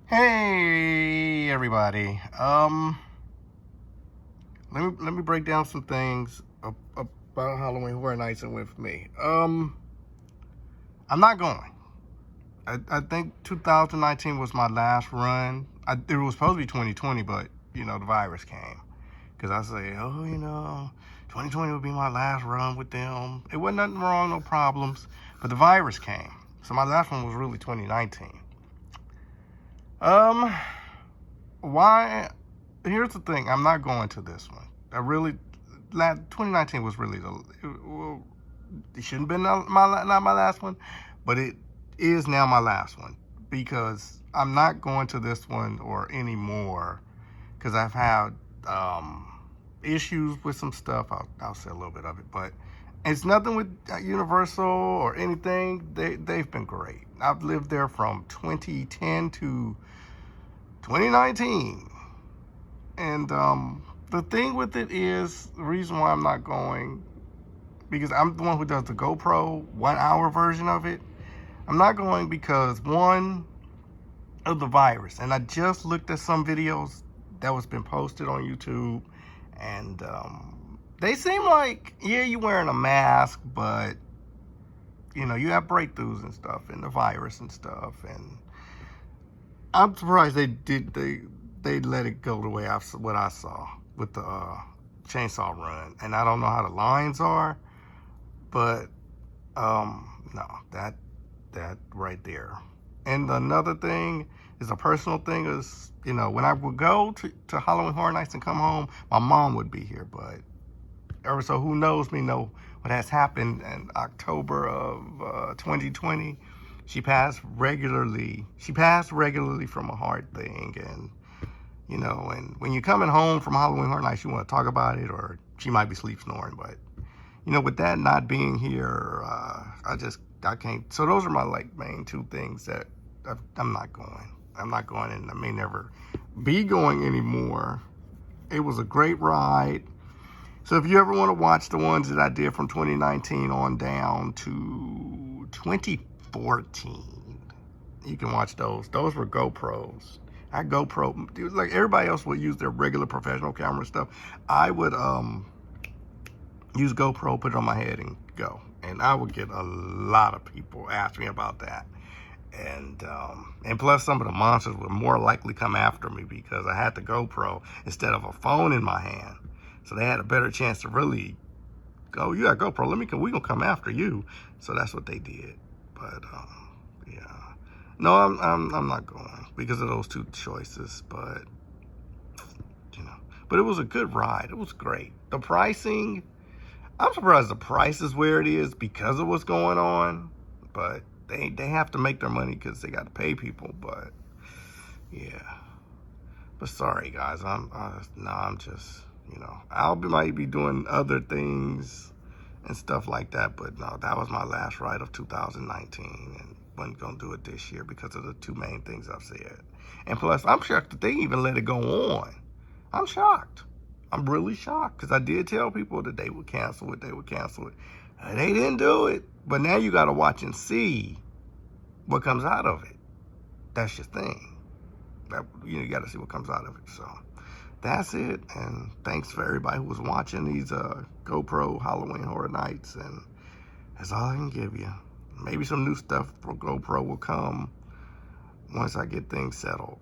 Hey everybody. Let me break down some things about Halloween Horror Nights and with me. I'm not going. I think 2019 was my last run. It was supposed to be 2020, but the virus came. Cause I say, 2020 would be my last run with them. It wasn't nothing wrong, no problems, but the virus came. So my last one was really 2019. Why? Here's the thing. I'm not going to this one. 2019 was really it shouldn't have been not my last one, but it is now my last one because I'm not going to this one or anymore because I've had issues with some stuff. I'll say a little bit of it, but it's nothing with Universal or anything. They've been great. I've lived there from 2010 to 2019. And the thing with it is, the reason why I'm not going, because I'm the one who does the GoPro 1 hour version of it. I'm not going because, one, of the virus. And I just looked at some videos that was been posted on YouTube. And they seem like, yeah, you're wearing a mask, but, you have breakthroughs and stuff and the virus and stuff. And I'm surprised they let it go the way what I saw with the chainsaw run. And I don't know how the lines are, but no, that right there. And another thing is a personal thing is, when I would go to Halloween Horror Nights and come home, my mom would be here. But so who knows me know what has happened in October of 2020. She passed regularly from a heart thing. And and when you're coming home from Halloween Horror Nights, you want to talk about it, or she might be sleep snoring. But, with that not being here, I can't. So those are my, main two things that I'm not going. I'm not going, and I may never be going anymore. It was a great ride. So if you ever want to watch the ones that I did from 2019 on down to 2014, you can watch those. Those were GoPros. I GoPro, dude, like everybody else would use their regular professional camera stuff. I would use GoPro, put it on my head, and go. And I would get a lot of people ask me about that. And plus, some of the monsters would more likely come after me because I had the GoPro instead of a phone in my hand. So they had a better chance to really go, you got GoPro, we gonna come after you. So that's what they did. But yeah. No, I'm not going because of those two choices, but but it was a good ride. It was great. The pricing, I'm surprised the price is where it is because of what's going on, but they have to make their money because they got to pay people. But yeah, but sorry guys, I'm just might be doing other things and stuff like that, but no, that was my last ride of 2019, and wasn't gonna do it this year because of the two main things I've said. And plus, I'm shocked that they even let it go on. I'm shocked. I'm really shocked because I did tell people that they would cancel it. And they didn't do it. But now you got to watch and see what comes out of it. That's your thing. You got to see what comes out of it. So that's it. And thanks for everybody who was watching these GoPro Halloween Horror Nights. And that's all I can give you. Maybe some new stuff for GoPro will come once I get things settled.